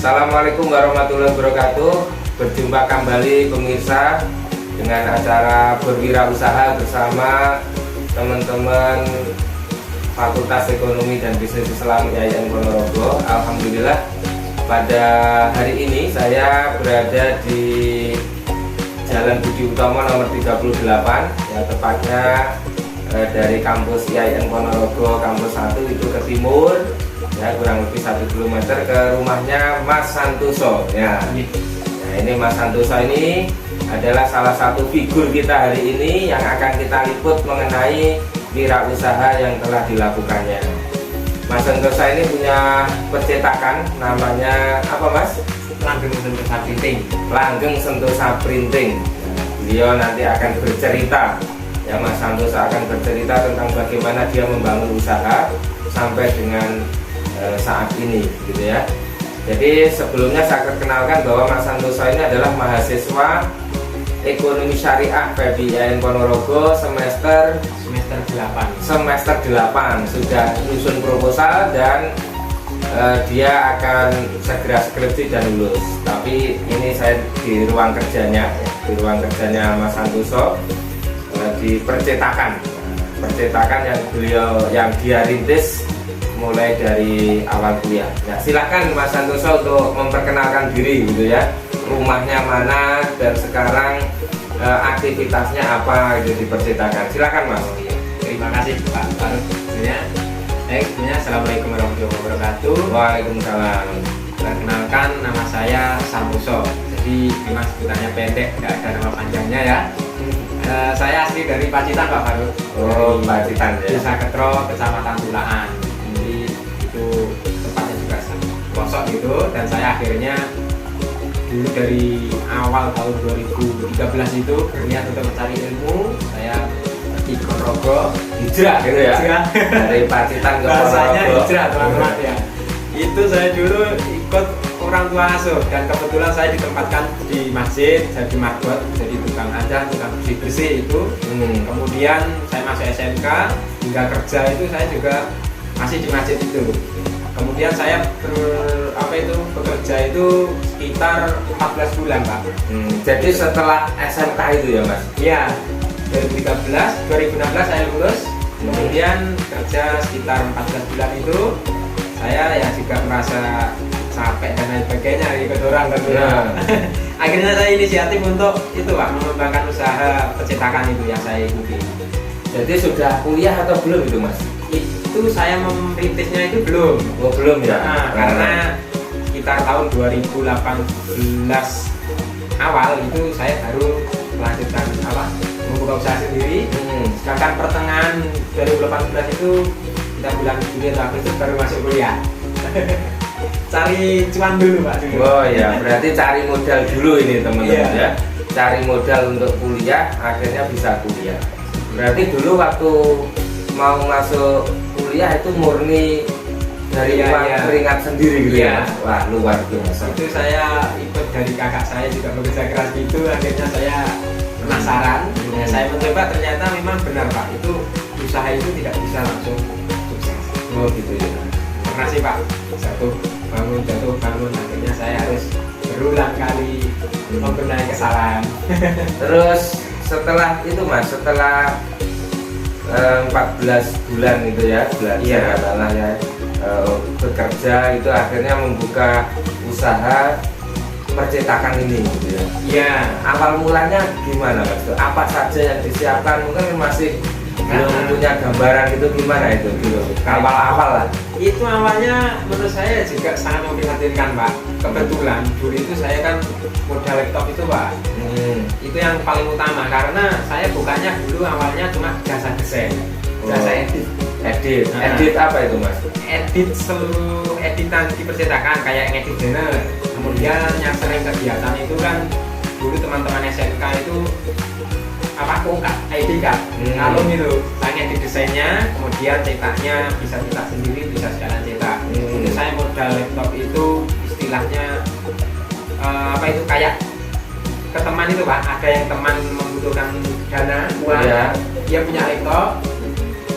Assalamualaikum warahmatullahi wabarakatuh. Berjumpa kembali pemirsa dengan acara berwirausaha bersama teman-teman Fakultas Ekonomi dan Bisnis Islam IAIN Ponorogo. Alhamdulillah pada hari ini saya berada di Jalan Budi Utomo nomor 38, ya tepatnya dari kampus IAIN Ponorogo kampus 1 itu ke timur, ya kurang lebih 1 km ke rumahnya Mas Santoso. Ya, nah ini Mas Santoso ini adalah salah satu figur kita hari ini yang akan kita liput mengenai wirausaha yang telah dilakukannya. Mas Santoso ini punya percetakan, namanya apa Mas? Langgeng Sentosa Printing. Langgeng Sentosa Printing. Beliau nanti akan bercerita, ya Mas Santoso akan bercerita tentang bagaimana dia membangun usaha sampai dengan saat ini, gitu ya. Jadi sebelumnya saya perkenalkan bahwa Mas Santoso ini adalah mahasiswa Ekonomi Syariah FEB IAIN Ponorogo semester 8 sudah menyusun proposal dan dia akan segera skripsi dan lulus. Tapi ini saya di ruang kerjanya Mas Santoso, di percetakan yang dia rintis mulai dari awal kuliah. Nah, silakan Mas Santoso untuk memperkenalkan diri, gitu ya. Rumahnya mana dan sekarang aktivitasnya apa gitu di percetakan. Silakan Mas. Terima kasih Pak Faruk. Sebenarnya Assalamualaikum warahmatullahi wabarakatuh. Waalaikumsalam. Perkenalkan, nama saya Santoso. Jadi memang sebutannya pendek, tidak ada nama panjangnya ya. Saya asli dari Pacitan Pak Faruk. Oh, Pacitan ya. Desa Ketro, Kecamatan Tulaan. Jadi itu tempatnya juga pelosok gitu. Dan saya akhirnya dulu dari awal tahun 2013 itu berniat untuk mencari ilmu. Saya pergi ke Ponorogo, Hijrah gitu ya. Dari Pacitan ke bahasanya Ponorogo. hijrah teman-teman ya. Itu saya dulu ikut orang tua asuh dan kebetulan saya ditempatkan di masjid jadi marbot, jadi tukang adzan, tukang bersih itu. Kemudian saya masuk SMK hingga kerja itu saya juga masih di masjid itu. Kemudian saya bekerja itu sekitar 14 bulan Pak. Jadi setelah SMK itu ya Mas? Iya, 2016 saya lulus. Kemudian kerja sekitar 14 bulan itu saya ya juga merasa capek dan lain sebagainya, ikut orang. Akhirnya saya inisiatif untuk itu Pak, mengembangkan usaha percetakan itu yang saya ikuti. Jadi sudah kuliah atau belum itu Mas? Itu saya merintisnya itu belum. Oh belum ya? Karena sekitar tahun 2018 awal itu saya baru melanjutkan membuka usaha sendiri. Sedangkan pertengahan 2018 itu kita bulan Juli atau Agustus baru masuk kuliah. Cari cuan dulu Pak dulu. Oh ya, berarti cari modal dulu ini teman-teman ya. Cari modal untuk kuliah, akhirnya bisa kuliah. Berarti dulu waktu mau masuk kuliah itu murni dari uang keringat sendiri gitu ya. Wah, luar biasa. Itu saya ikut dari kakak saya juga bekerja keras gitu, akhirnya saya penasaran. Saya mencoba, ternyata memang benar Pak, itu usaha itu tidak bisa langsung sukses. Oh gitu ya. Karena sih Pak, jatuh bangun, akhirnya saya harus berulang kali membenahi kesalahan. Terus setelah itu Mas, setelah 14 bulan itu ya belajar katakanlah ya, bekerja itu akhirnya membuka usaha percetakan ini gitu ya. Iya. Awal mulanya gimana Mas? Apa saja yang disiapkan? Mungkin masih belum punya gambaran itu gimana itu dulu. Awal-awal lah. Itu awalnya menurut saya juga sangat memprihatinkan Pak. Kebetulan dulu itu saya kan modal laptop itu Pak. Itu yang paling utama karena saya bukannya dulu awalnya cuma jasa desain, jasa edit apa itu Mas? Edit seluruh editan di percetakan kayak ngedit banner. Kemudian yang sering kegiatan itu kan dulu teman-teman SMK itu ID card, kalung itu, saya ngedit desainnya, kemudian cetaknya bisa cetak sendiri, bisa sekalian cetak. Itu saya modal laptop itu istilahnya itu kayak ke teman itu Pak, ada yang teman membutuhkan dana uang, dia punya laptop,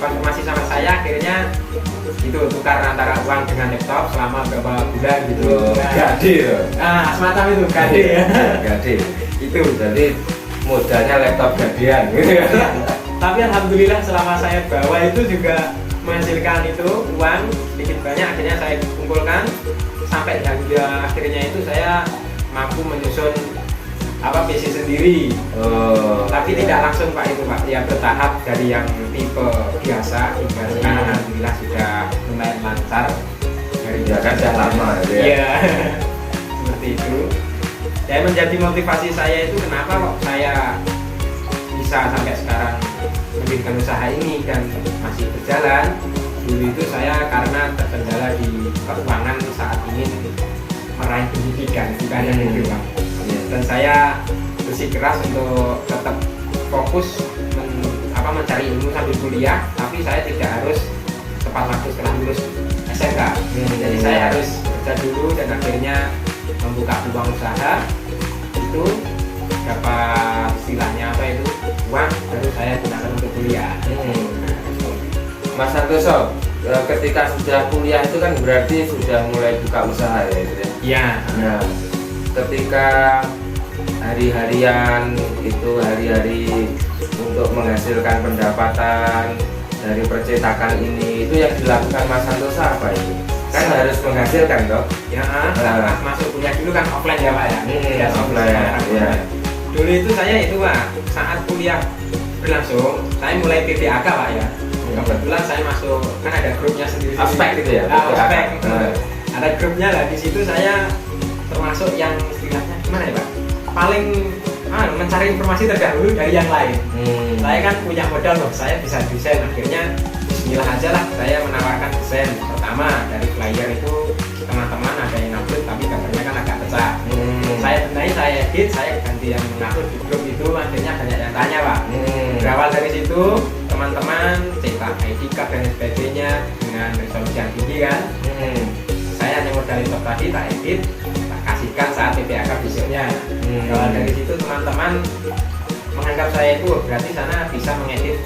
konfirmasi sama saya, akhirnya itu tukar antara uang dengan laptop selama berapa bulan gitu. Gade ya. Semacam itu gade ya. Gade. Itu Jadi modalnya laptop gadean gitu ya. tapi alhamdulillah selama saya bawa itu juga menghasilkan itu uang sedikit banyak, akhirnya saya kumpulkan sampai akhirnya itu saya mampu menyusun PC sendiri. Tapi tidak langsung Pak itu Pak, ya bertahap dari yang tipe biasa hingga sekarang alhamdulillah sudah lumayan lancar dari Ya kan sudah lama ya. Iya. Seperti itu. Dan menjadi motivasi saya itu kenapa kok saya bisa sampai sekarang mendirikan usaha ini dan masih berjalan. Dulu itu saya karena terkendala di keuangan saat ingin meraih pendidikan, bukan yang itu Pak. Dan saya bersikeras untuk tetap fokus mencari ilmu sambil kuliah, tapi saya tidak harus tepat waktu setelah lulus SMK. Jadi saya harus kerja dulu dan akhirnya membuka peluang usaha itu, dapat istilahnya uang, baru saya gunakan untuk kuliah. Mas Santoso, ketika sudah kuliah itu kan berarti sudah mulai buka usaha ya itu ya? Iya. Nah, ketika hari-harian itu hari-hari untuk menghasilkan pendapatan dari percetakan ini, itu yang dilakukan Mas Santoso apa itu? Kan harus menghasilkan toh? Ya, masuk kuliah dulu kan offline ya Pak ya? Ya, offline ya. Dulu itu saya itu Pak, saat kuliah berlangsung, saya mulai PPAK Pak ya. Kebetulan saya masuk, kan ada grupnya sendiri. Aspek gitu ya? Aspek. Ada grupnya lah, di situ saya termasuk yang istilahnya gimana ya Pak? Paling mencari informasi terdahulu dari yang lain. Saya kan punya modal loh, saya bisa desain. Akhirnya bismillah aja lah, saya menawarkan desain. Pertama dari flyer itu teman-teman ada yang upload tapi gambarnya kan agak pecah. Saya benahi, saya edit, saya ganti yang mengupload di grup itu. Akhirnya banyak yang tanya Pak. Berawal dari situ teman-teman cetak ID card dan sebagainya dengan resolusi yang tinggi kan. Saya hanya modal laptop tadi, tak edit, tak kasihkan saat PPAK besoknya. Berawal dari situ teman-teman menganggap saya itu berarti sana bisa mengedit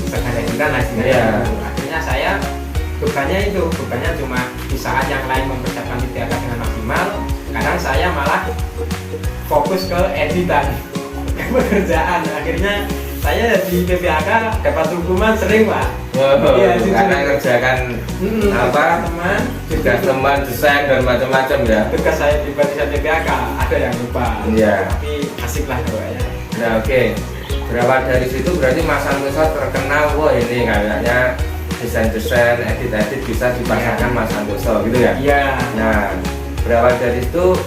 segala editan lah istilahnya. Akhirnya saya bebannya cuma di saat yang lain mempersiapkan PPAK dengan maksimal, kadang saya malah fokus ke editan, ke pekerjaan. Akhirnya saya di PPAK dapat hukuman sering Pak. Iya, karena ngerjakan teman, tugas teman, desain dan macam-macam ya. Tugas saya di barisan PPAK ada yang lupa. Iya. Tapi asik lah pokoknya. Nah oke. Berawal dari situ berarti Mas Santoso terkenal, wah ini kayaknya desain-desain, edit-edit bisa dipasarkan Mas Santoso gitu ya. Iya. Nah berawal dari itu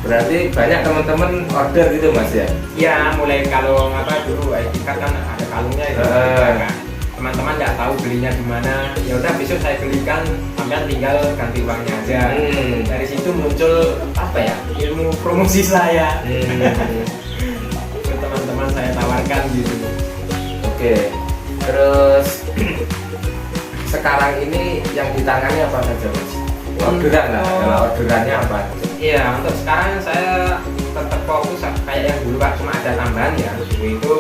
berarti banyak teman-teman order gitu Mas ya? Iya, mulai kalau dulu ID card kan ada kalungnya itu. Teman-teman nggak tahu belinya di mana, ya udah besok saya belikan, sampai tinggal ganti uangnya aja. Dari situ muncul ilmu promosi saya. Ke teman-teman saya tawarkan gitu. Oke. Terus sekarang ini yang ditangani apa saja Mas? Orderan lah, kalau orderannya apa? Iya, untuk sekarang saya tetap fokus kayak yang dulu Pak, cuma ada tambahan ya. Dulu itu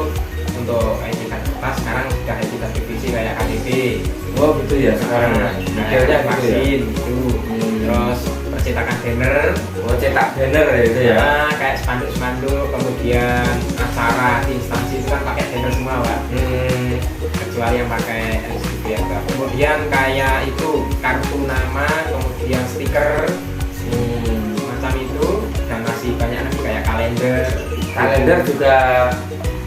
untuk ID card kertas, sekarang sudah ID card PVC kayak KTP. Oh gitu ya sekarang. Detailnya vaksin gitu. Terus percetakan banner. Oh cetak banner ya itu ya. Nah, kayak spanduk-spanduk, kemudian acara di instansi itu kan pakai banner semua Pak. Kecuali yang pakai LCD ya Pak. Kemudian kayak itu kartu nama, kemudian stiker. Macam itu, dan masih banyak lagi kayak kalender juga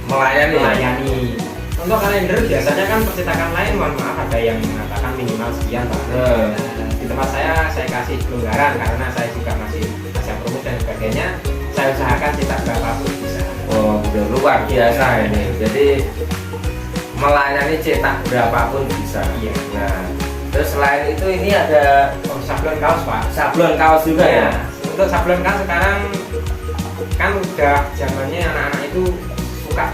melayani. Untuk kalender biasanya kan percetakan lain, mohon maaf ada yang mengatakan minimal sekian Pak. Di tempat saya kasih pelonggaran karena saya juga masih promo dan sebagainya. Saya usahakan cetak berapapun bisa. Oh udah luar biasa ini. Jadi melayani cetak berapapun bisa. Iya. Nah terus selain itu ini ada sablon kaos Pak. Sablon kaos juga ya. Untuk sablon kaos sekarang kan udah zamannya anak-anak itu suka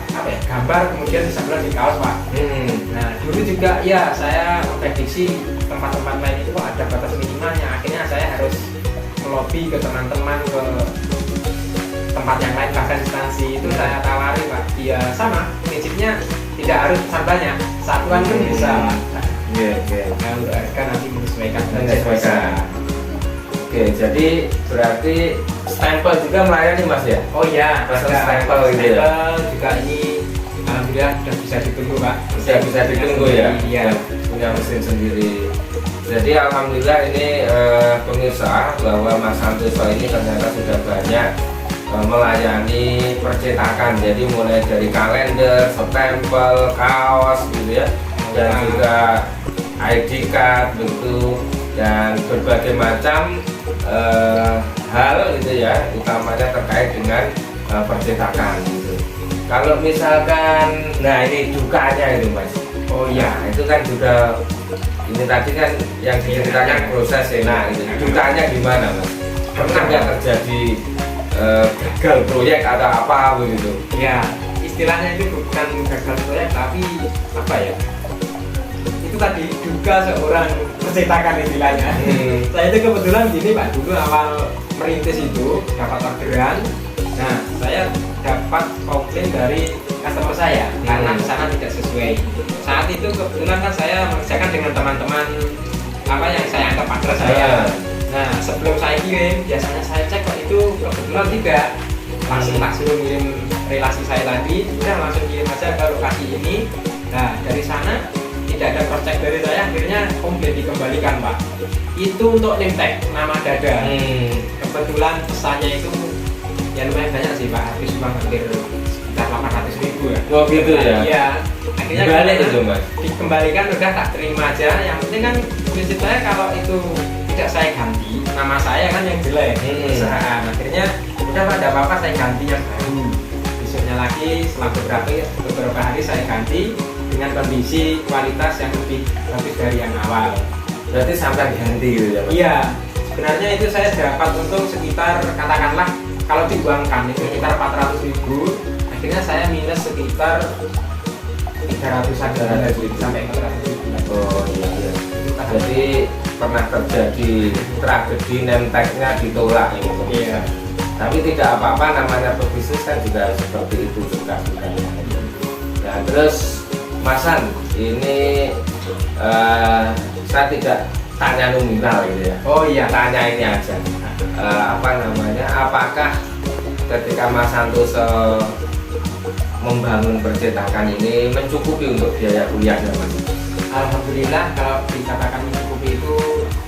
gambar kemudian disablon di kaos Pak. Nah dulu juga ya saya memprediksi tempat-tempat lain itu ada batas minimalnya, akhirnya saya harus melobi ke teman-teman, ke tempat yang lain, bahkan instansi itu saya tawari Pak. Ya sama prinsipnya, tidak harus sambalnya, satuan pun bisa Pak. Oke. Nah, untuk harga nanti menyesuaikan budget Menyesuaikan. bisa. Oke, jadi berarti stempel juga melayani Mas ya? Oh iya, Pasang ada stempel gitu ya? stempel juga ini alhamdulillah sudah bisa ditunggu Pak. Sudah bisa ditunggu ya? Iya. Punya mesin sendiri. Jadi alhamdulillah ini pemirsa bahwa Mas Santoso ini ternyata sudah banyak melayani percetakan. Jadi mulai dari kalender, stempel, kaos gitu ya, dan juga ID card begitu, dan berbagai macam hal gitu ya, utamanya terkait dengan percetakan gitu. Kalau misalkan, nah ini dukanya itu Mas. Oh iya, itu kan juga ini tadi kan yang diceritakan proses ya. Nah, itu dukanya gimana Mas? Pernah nggak terjadi gagal proyek atau apa begitu? Ya, istilahnya itu bukan gagal proyek tapi apa ya? Itu tadi duka seorang percetakan istilahnya. Saya itu kebetulan gini Pak, dulu awal merintis itu dapat orderan. Nah, saya dapat komplain dari customer saya karena kesana tidak sesuai. Saat itu kebetulan kan saya mengerjakan dengan teman-teman apa yang saya anggap partner saya. Nah, sebelum saya kirim, biasanya saya cek kok itu kebetulan tidak. Langsung ngirim relasi saya tadi, udah langsung kirim aja ke lokasi ini. Nah, dari sana tidak ada cross check dari saya, akhirnya komplain dikembalikan Pak. Itu untuk name tag nama dada. Kebetulan pesannya itu ya lumayan banyak sih Pak, habis uang hampir sekitar 800.000 ya. Oh gitu ya? Iya. Akhirnya balik itu Mas? Dikembalikan udah tak terima aja. Yang penting kan prinsip saya kalau itu tidak saya ganti, nama saya kan yang jelek perusahaan. Akhirnya udah Pak, tidak apa-apa saya ganti yang baru. Besoknya lagi setelah beberapa hari saya ganti dengan kondisi kualitas yang lebih bagus dari yang awal. Berarti sampai ganti gitu ya Mas? Iya. Sebenarnya itu saya dapat untung sekitar katakanlah kalau diuangkan itu sekitar 400.000, akhirnya saya minus sekitar 300 sampai 400.000. Oh iya. Jadi pernah terjadi tragedi name tag-nya ditolak ini. Iya. Tapi tidak apa-apa, namanya pebisnis kan juga seperti itu juga. Nah terus Masan, ini saya tidak tanya nominal gitu ya. Oh iya, tanya ini aja. Apakah ketika Mas Santoso membangun percetakan ini mencukupi untuk biaya kuliahnya Mas? Alhamdulillah kalau dikatakan mencukupi itu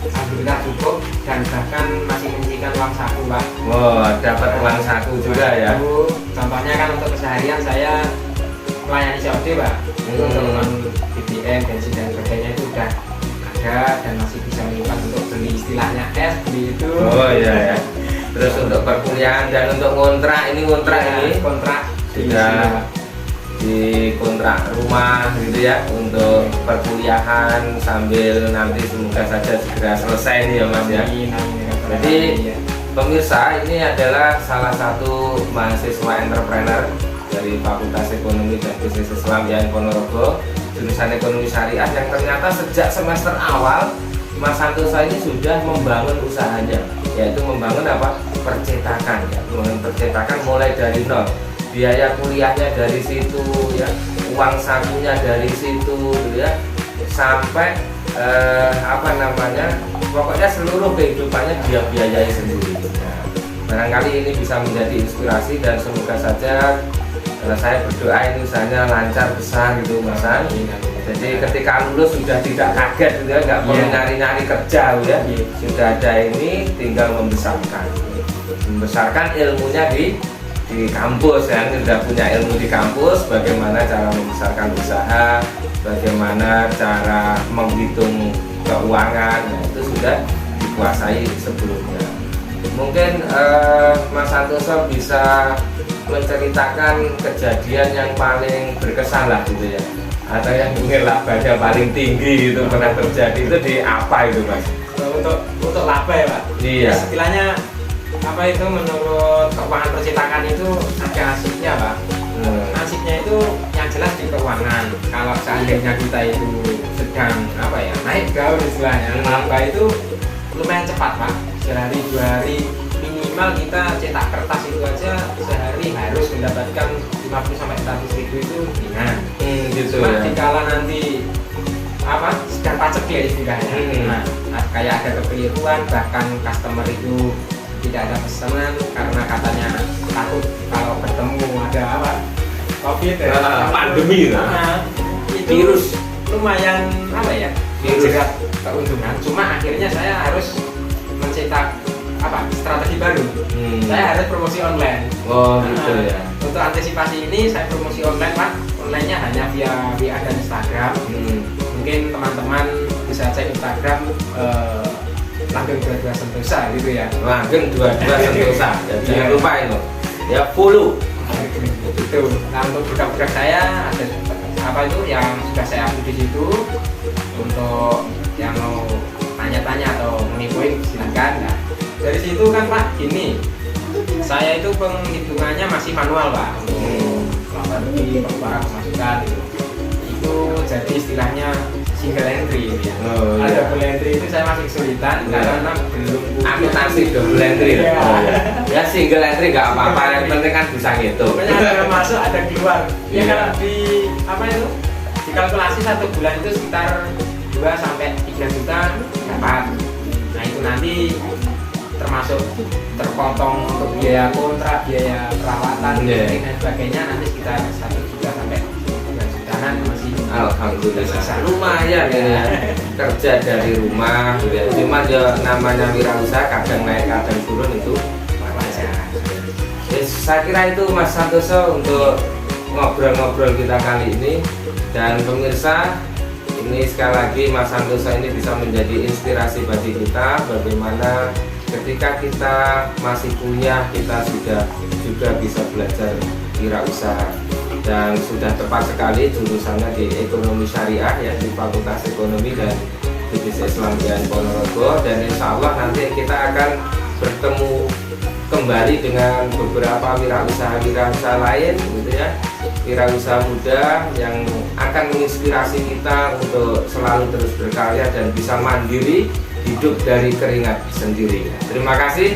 alhamdulillah cukup, dan bahkan masih menyisihkan uang saku Pak. Wow, dapat uang saku juga ya? Contohnya kan untuk keseharian saya melayani COD Pak. Untuk uang BBM, bensin dan sebagainya itu udah ada dan masih bisa menyimpan untuk beli istilahnya es, beli itu. Oh iya ya. Terus untuk perkuliahan dan untuk kontrak ini kontrak sudah di kontrak rumah gitu ya, untuk perkuliahan sambil nanti semoga saja segera selesai nih ya Mas ya. Jadi pemirsa, ini adalah salah satu mahasiswa entrepreneur dari Fakultas Ekonomi dan Bisnis Islam YAIN Ponorogo, jurusan Ekonomi Syariah, yang ternyata sejak semester awal Mas Santoso ini sudah membangun usahanya, yaitu membangun apa? Percetakan ya, membangun percetakan mulai dari nol. Biaya kuliahnya dari situ ya, uang sakunya dari situ gitu ya, sampai pokoknya seluruh kehidupannya dia biayai sendiri. Nah, barangkali ini bisa menjadi inspirasi dan semoga saja saya berdoa ini usahanya lancar besar gitu Mas. Jadi ketika lulus sudah tidak kaget gitu ya, nggak perlu nyari-nyari kerja gitu ya, sudah ada ini tinggal membesarkan ilmunya di kampus ya, sudah punya ilmu di kampus, bagaimana cara membesarkan usaha, bagaimana cara menghitung keuangan, nah, itu sudah dikuasai sebelumnya. Mungkin Mas Santoso bisa menceritakan kejadian yang paling berkesan lah gitu ya, atau yang mungkin labanya paling tinggi itu pernah terjadi, itu di apa itu Mas? Untuk laba ya Pak? Iya. Istilahnya apa itu, menurut keuangan percetakan itu ada asiknya Pak. Asiknya itu yang jelas di keuangan. Kalau seandainya kita itu sedang naik gaul istilahnya, laba itu lumayan cepat Pak. Sehari 2 hari minimal kita cetak kertas itu aja sehari harus mendapatkan 50 sampai 100 ribu itu ringan. Gitu Cuma ya. dikala nanti sedang paceklik istilahnya. Nah, kayak ada kekeliruan, bahkan customer itu tidak ada pesanan karena katanya takut kalau bertemu ada COVID ya, pandemi itu virus lumayan menjerat keuntungan. Cuma akhirnya saya harus mencetak strategi baru. Saya harus promosi online. Oh gitu ya. Untuk antisipasi ini saya promosi online, Pak. Onlinenya hanya via WA dan Instagram. Mungkin teman-teman bisa cek Instagram Langgeng 22 Sentosa gitu ya. Langgeng 22 Sentosa. Jangan lupa itu. Ya follow. Itu. Nah, untuk produk-produk saya ada yang sudah saya upload di situ. Untuk yang mau tanya-tanya atau menginfoin silakan. Nah, dari situ kan Pak, gini. Saya itu penghitungannya masih manual Pak. Untuk para pemasukan gitu. Itu jadi istilahnya single entry ya. Ada double entry itu saya masih kesulitan karena belum akuntansi double entry. Ya single entry nggak apa-apa, yang penting kan bisa ngitung. Pokoknya ada masuk ada keluar. Ya kalau di dikalkulasi 1 bulan itu sekitar 2 sampai 3 juta dapat. Nah itu nanti termasuk terpotong untuk biaya kontrak, biaya perawatan, dan sebagainya nanti sekitar 1 juta sampai 2 jutaan masih. Alhamdulillah lumayan ya kerja dari rumah ya. Cuma ya namanya wirausaha kadang naik kadang turun itu wajar. Saya kira itu Mas Santoso untuk ngobrol-ngobrol kita kali ini. Dan pemirsa, ini sekali lagi Mas Santoso ini bisa menjadi inspirasi bagi kita bagaimana ketika kita masih kuliah kita sudah juga bisa belajar wirausaha. Dan sudah tepat sekali jurusannya di ekonomi syariah ya di Fakultas Ekonomi dan Bisnis Islam UIN Ponorogo. Dan insya Allah nanti kita akan bertemu kembali dengan beberapa wirausaha lain gitu ya, wirausaha muda yang akan menginspirasi kita untuk selalu terus berkarya dan bisa mandiri hidup dari keringat sendiri. Terima kasih.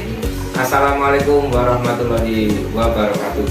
Assalamualaikum warahmatullahi wabarakatuh.